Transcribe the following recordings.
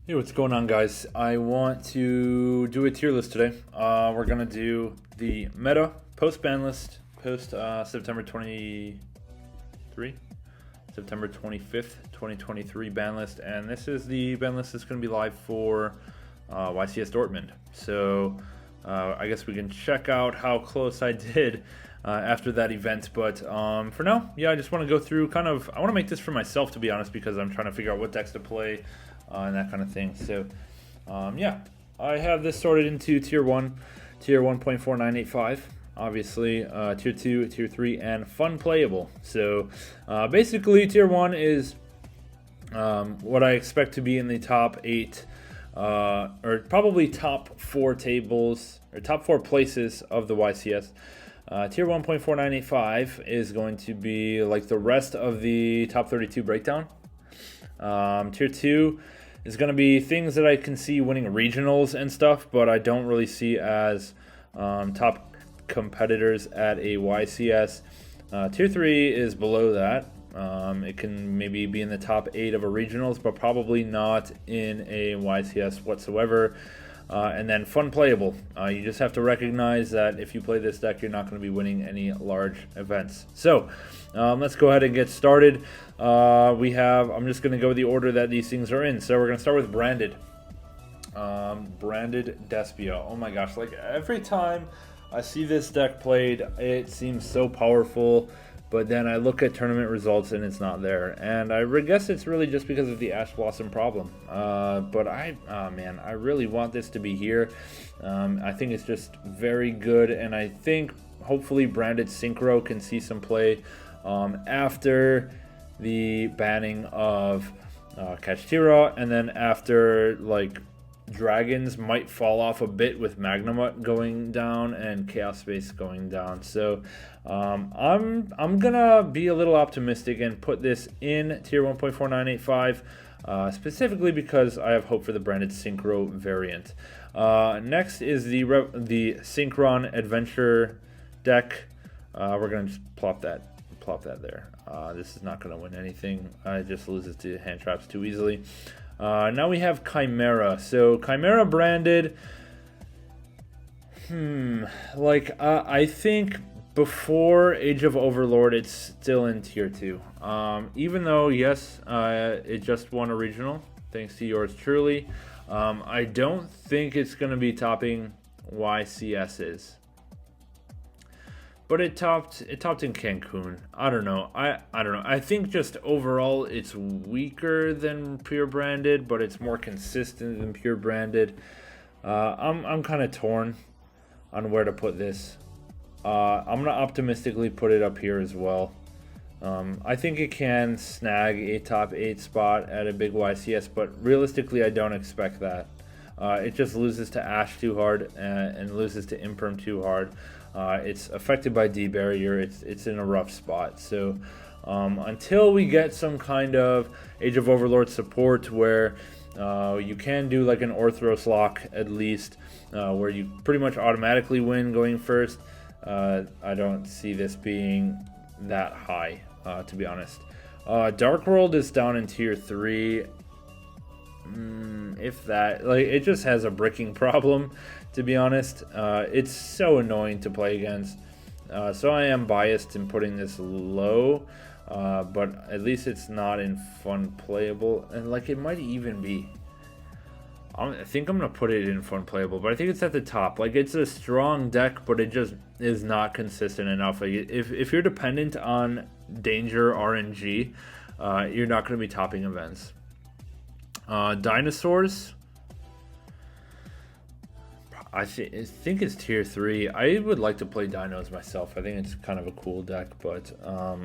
Hey, what's going on, guys? I want to do a tier list today. We're gonna do the meta post ban list post September 23, September 25th, 2023 ban list, and this is the ban list that's gonna be live for YCS Dortmund. So I guess we can check out how close I did after that event. But for now, yeah, I just want to go through I want to make this for myself, to be honest, because I'm trying to figure out what decks to play and that kind of thing. So yeah, I have this sorted into tier 1, tier 1.4985. Obviously, tier 2, tier 3, and fun playable. So basically, tier 1 is what I expect to be in the top 8 or probably top 4 tables or top 4 places of the YCS. Tier 1.4985 is going to be like the rest of the top 32 breakdown. Tier 2 is going to be things that I can see winning regionals and stuff, but I don't really see as top competitors at a YCS. Tier 3 is below that. It can maybe be in the top 8 of a regionals, but probably not in a YCS whatsoever. And then fun playable. You just have to recognize that if you play this deck, you're not going to be winning any large events. So let's go ahead and get started. I'm just going to go the order that these things are in. So we're going to start with branded. Branded Despia. Oh my gosh, like every time I see this deck played, it seems so powerful. But then I look at tournament results and it's not there. And I guess it's really just because of the Ash Blossom problem. But man, I really want this to be here. I think it's just very good. And I think hopefully Branded Synchro can see some play after the banning of Kashtira. And then after, like, Dragons might fall off a bit with Magnamut going down and Chaos Space going down. So I'm gonna be a little optimistic and put this in tier 1.4985 specifically because I have hope for the Branded Synchro variant. Next is the Synchron Adventure deck. We're gonna just plop that there. This is not gonna win anything. It just loses to hand traps too easily. Now we have Chimera. So Chimera branded, I think before Age of Overlord, it's still in tier 2. Even though, yes, it just won a regional, thanks to yours truly. I don't think it's going to be topping YCS's. But it topped in Cancun. I don't know. I don't know. I think just overall it's weaker than pure branded, but it's more consistent than pure branded. I'm kind of torn on where to put this. I'm gonna optimistically put it up here as well. I think it can snag a top 8 spot at a big YCS, but realistically I don't expect that. It just loses to Ash too hard and loses to Imperm too hard. It's affected by D barrier. It's in a rough spot. So until we get some kind of Age of Overlord support where you can do like an Orthros lock at least, where you pretty much automatically win going first, I don't see this being that high, to be honest. Dark World is down in tier 3. If that, like, it just has a bricking problem, to be honest. It's so annoying to play against. So I am biased in putting this low, but at least it's not in fun playable, and like it might even be. I think I'm gonna put it in fun playable, but I think it's at the top. Like, it's a strong deck, but it just is not consistent enough. Like, if you're dependent on danger RNG, you're not gonna be topping events. Dinosaurs, I think it's tier 3. I would like to play Dinos myself. I think it's kind of a cool deck, but I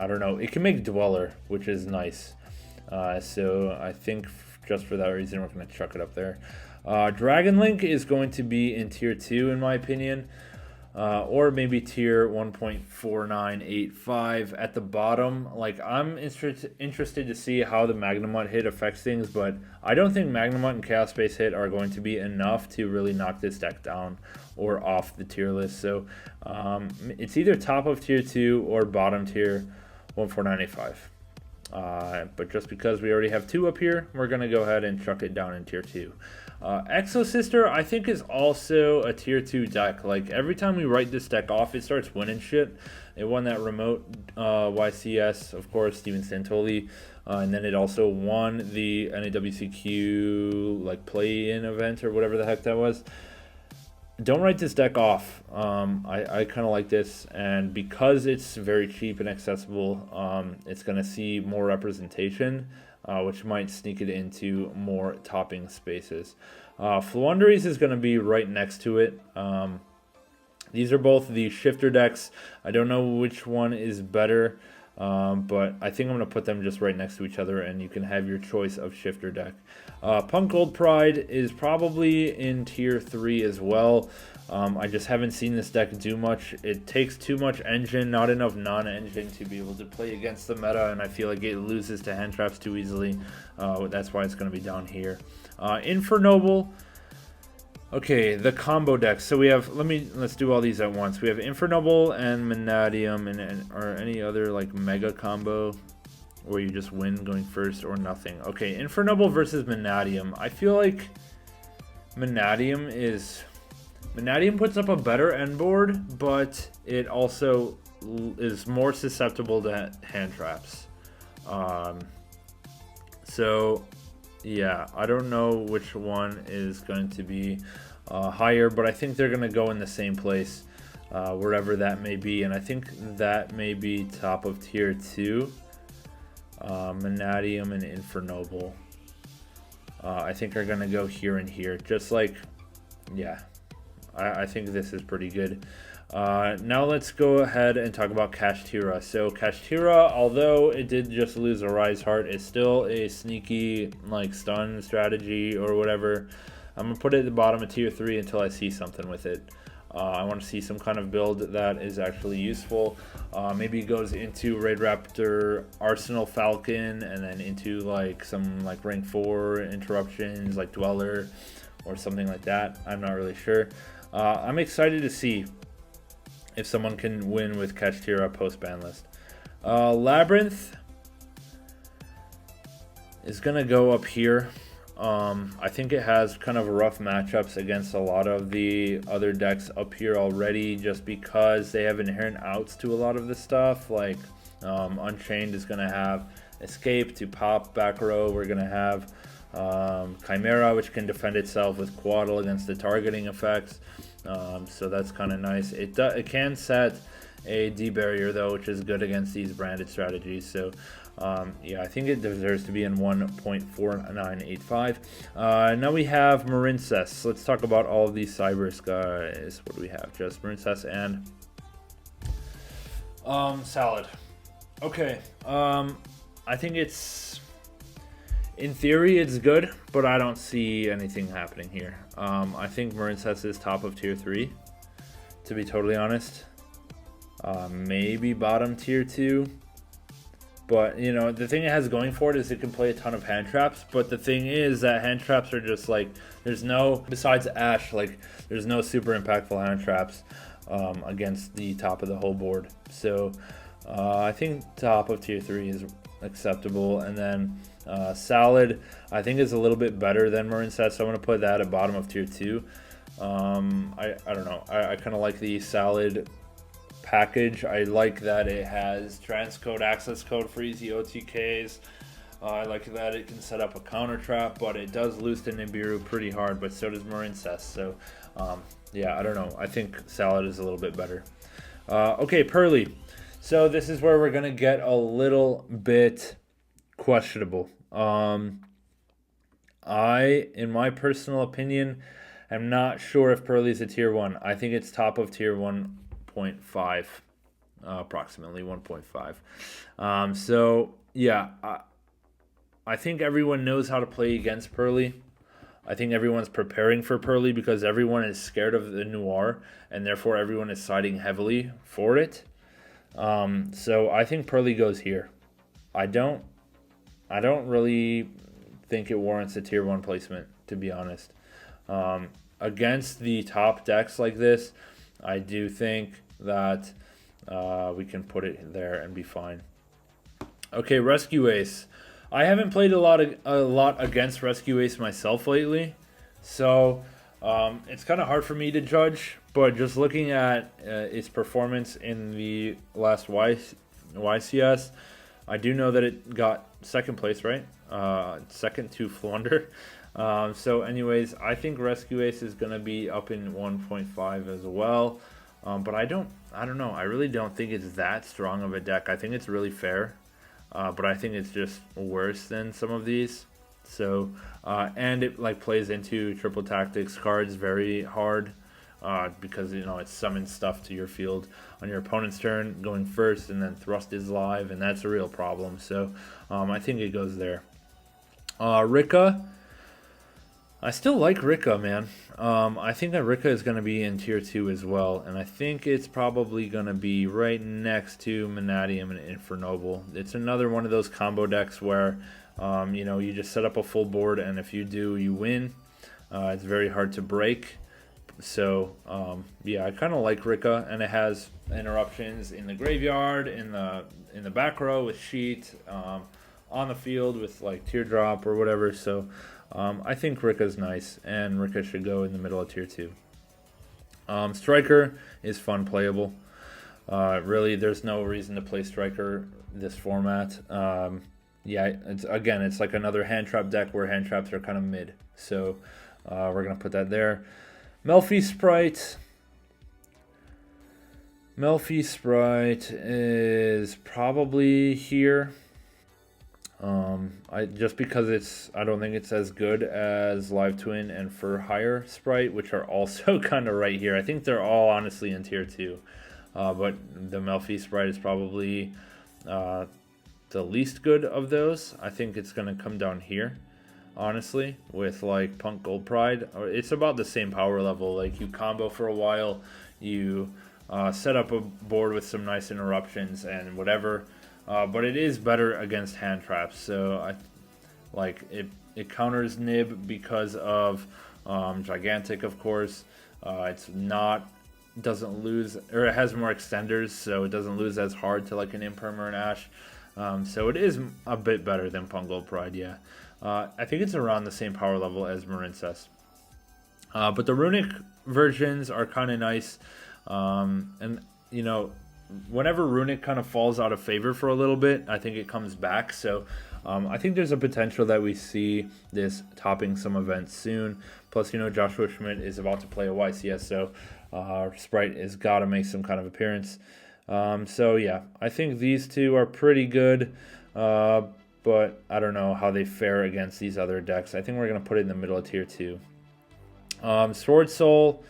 don't know. It can make Dweller, which is nice. So I think just for that reason, we're going to chuck it up there. Dragon Link is going to be in tier 2, in my opinion. Or maybe tier 1.4985 at the bottom. Like, I'm interested to see how the Magnamut hit affects things, but I don't think Magnamut and Chaos Space hit are going to be enough to really knock this deck down or off the tier list. So it's either top of tier 2 or bottom tier 1.4985. But just because we already have 2 up here, we're going to go ahead and chuck it down in tier 2. Exo Sister, I think, is also a tier 2 deck. Like, every time we write this deck off, it starts winning shit. It won that remote YCS, of course, Steven Santoli. And then it also won the NAWCQ, like, play-in event or whatever the heck that was. Don't write this deck off. I kind of like this, and because it's very cheap and accessible, it's going to see more representation, which might sneak it into more topping spaces. Floowandereeze is going to be right next to it. These are both the shifter decks. I don't know which one is better, but I think I'm going to put them just right next to each other, and you can have your choice of shifter deck. Punk Gold Pride is probably in tier 3 as well. I just haven't seen this deck do much. It takes too much engine, not enough non-engine to be able to play against the meta, and I feel like it loses to hand traps too easily. That's why it's going to be down here. Infernoble. Okay, the combo decks. So we have, let's do all these at once. We have Infernoble and Manadium or any other like mega combo where you just win going first or nothing. Okay, Infernoble versus Manadium. I feel like Manadium puts up a better end board, but it also is more susceptible to hand traps. So yeah, I don't know which one is going to be higher, but I think they're going to go in the same place, wherever that may be. And I think that may be top of tier 2. Manadium and Infernoble, I think are going to go here and here. Just like, yeah, I think this is pretty good. Now let's go ahead and talk about Kashtira. So Kashtira, although it did just lose a Rise Heart, is still a sneaky like stun strategy or whatever. I'm going to put it at the bottom of tier 3 until I see something with it. I want to see some kind of build that is actually useful. Maybe it goes into Raid Raptor, Arsenal Falcon, and then into like some like rank 4 interruptions like Dweller or something like that. I'm not really sure. I'm excited to see if someone can win with Kashtira post ban list. Labyrinth is gonna go up here. I think it has kind of rough matchups against a lot of the other decks up here already, just because they have inherent outs to a lot of this stuff. Like Unchained is gonna have Escape to pop back row. We're gonna have Chimera, which can defend itself with Quaddle against the targeting effects. So that's kind of nice. It can set a D barrier though, which is good against these branded strategies. So yeah, I think it deserves to be in 1.4985. Now we have Marincess. Let's talk about all of these Cybers guys. What do we have? Just Marincess and Salad. Okay. I think it's, in theory, it's good, but I don't see anything happening here. I think Marincess is top of tier 3, to be totally honest. Maybe bottom tier 2. But, you know, the thing it has going for it is it can play a ton of hand traps. But the thing is that hand traps are just like, there's no, besides Ash, like, there's no super impactful hand traps against the top of the whole board. So I think top of tier 3 is acceptable. And then Salad, I think, is a little bit better than Marincess, so I'm going to put that at bottom of tier 2. I don't know. I kind of like the Salad package. I like that it has transcode, access code for easy OTKs. I like that it can set up a counter trap, but it does lose to Nibiru pretty hard, but so does Marincess. So yeah, I don't know. I think Salad is a little bit better. Okay, Pearly. So this is where we're going to get a little bit questionable. In my personal opinion, I'm not sure if Pearly's a tier 1. I think it's top of tier 1.5, approximately 1.5. So yeah, I think everyone knows how to play against Pearly. I think everyone's preparing for Pearly because everyone is scared of the Noir, and therefore everyone is siding heavily for it. So I think Pearly goes here. I don't really think it warrants a tier 1 placement, to be honest. Against the top decks like this, I do think that we can put it there and be fine. Okay, Rescue Ace. I haven't played a lot against Rescue Ace myself lately, so it's kind of hard for me to judge. But just looking at its performance in the last YCS, I do know that it got second place, right? Second to Flunder. So, anyways, I think Rescue Ace is gonna be up in 1.5 as well. But I don't know. I really don't think it's that strong of a deck. I think it's really fair. But I think it's just worse than some of these. So, and it like plays into triple tactics cards very hard, because you know it summons stuff to your field on your opponent's turn, going first, and then Thrust is live, and that's a real problem. So, I think it goes there. Rika. I still like Rika, man. I think that Rika is going to be in tier 2 as well, and I think it's probably going to be right next to Manatium and Infernoble. It's another one of those combo decks where, you know, you just set up a full board, and if you do, you win. It's very hard to break. So, yeah, I kind of like Rika, and it has interruptions in the graveyard, in the back row with Sheet, on the field with like Teardrop or whatever. So, I think Rika's nice, and Rika should go in the middle of tier 2. Striker is fun playable. Really, there's no reason to play Striker this format. Yeah, it's like another hand trap deck where hand traps are kind of mid. So we're gonna put that there. Melfi Sprite. Melfi Sprite is probably here. Just because I don't think it's as good as Live Twin and For Hire Sprite, which are also kind of right here. I think they're all honestly in tier 2, but the Melfi Sprite is probably the least good of those. I think it's gonna come down here, honestly, with like Punk Gold Pride. It's about the same power level. Like you combo for a while, you set up a board with some nice interruptions and whatever. But it is better against hand traps, so it counters Nib because of Gigantic, of course. Doesn't lose, or it has more extenders, so it doesn't lose as hard to like an Imperm or an Ash. So it is a bit better than Pungold Pride, yeah. I think it's around the same power level as Marincess. But the Runic versions are kind of nice, and you know, whenever Runic kind of falls out of favor for a little bit, I think it comes back. So I think there's a potential that we see this topping some events soon. Plus, you know, Joshua Schmidt is about to play a YCS, so Sprite has got to make some kind of appearance. So yeah, I think these two are pretty good, but I don't know how they fare against these other decks. I think we're going to put it in the middle of tier 2. Sword Soul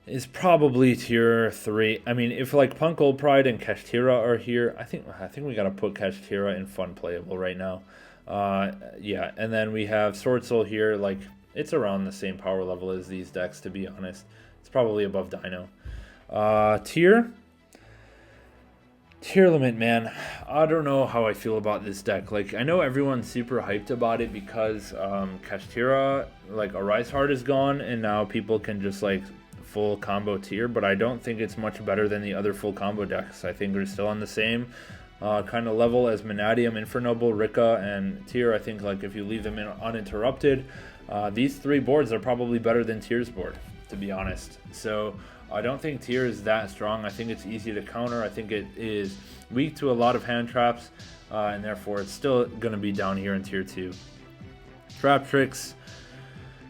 is probably tier 3. I mean, if like Punk Gold Pride and Kashtira are here, I think we gotta put Kashtira in fun playable right now. Yeah, and then we have Sword Soul here. Like it's around the same power level as these decks, to be honest. It's probably above Dino. Tier Limit, man. I don't know how I feel about this deck. Like, I know everyone's super hyped about it because Kashtira, like, Arise Heart is gone, and now people can just, like, full combo tier, but I don't think it's much better than the other full combo decks. I think they're still on the same kind of level as Manatium, Infernoble, Rika, and Tier. I think, like, if you leave them in uninterrupted, these three boards are probably better than Tier's board, to be honest. So I don't think Tier is that strong. I think it's easy to counter. I think it is weak to a lot of hand traps, and therefore it's still going to be down here in tier 2. Trap Tricks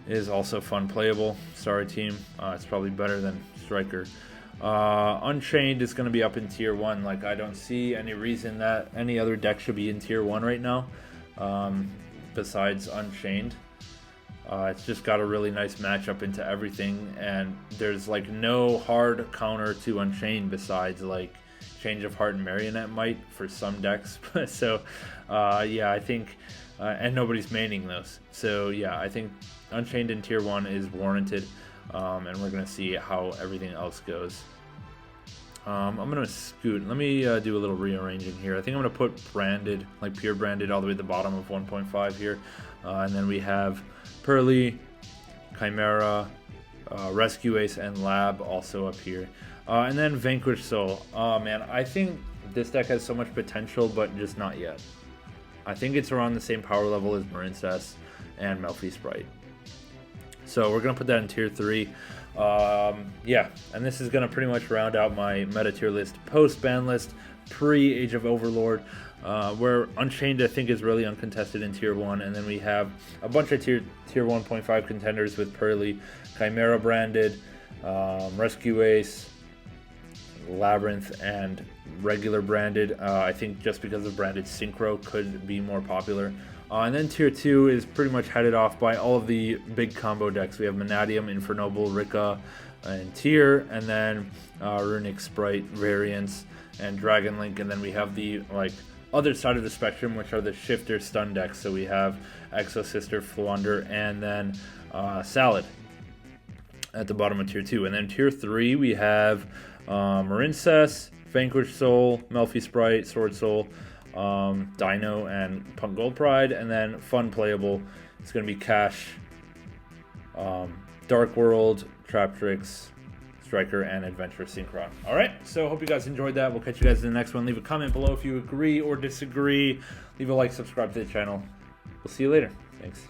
is also fun playable. Sorry, team. It's probably better than Striker. Unchained is going to be up in tier 1. Like, I don't see any reason that any other deck should be in tier 1 right now, besides Unchained. It's just got a really nice matchup into everything, and there's like no hard counter to Unchained besides like Change of Heart and Marionette Might for some decks. So yeah, I think and nobody's maining those, so yeah, I think Unchained in tier 1 is warranted, and we're gonna see how everything else goes. I'm gonna scoot. Let me do a little rearranging here. I think I'm gonna put branded, like pure branded, all the way at the bottom of 1.5 here, and then we have Pearly, Chimera, Rescue Ace, and Lab also up here. And then Vanquish Soul. Oh man, I think this deck has so much potential, but just not yet. I think it's around the same power level as Marincess and Melfi Sprite. So we're going to put that in tier 3. Yeah, and this is going to pretty much round out my meta tier list, post ban list, pre Age of Overlord, where Unchained I think is really uncontested in tier 1, and then we have a bunch of tier 1.5 contenders with Pearly, Chimera branded, Rescue Ace, Labyrinth, and regular branded. I think just because of branded Synchro could be more popular. And then tier 2 is pretty much headed off by all of the big combo decks. We have Manadium, Infernoble, Rika, and Tier, and then Runic Sprite variants and Dragon Link, and then we have the other side of the spectrum, which are the shifter stun decks. So we have Exo Sister, Flunder, and then Salad at the bottom of tier 2. And then tier 3 we have Marincess, Vanquish Soul, Melfi Sprite, Sword Soul, Dino, and Punk Gold Pride. And then fun playable, it's going to be Cash, Dark World, Trap Tricks, Striker, and Adventure Synchron. Alright, so hope you guys enjoyed that. We'll catch you guys in the next one. Leave a comment below if you agree or disagree. Leave a like, subscribe to the channel. We'll see you later. Thanks.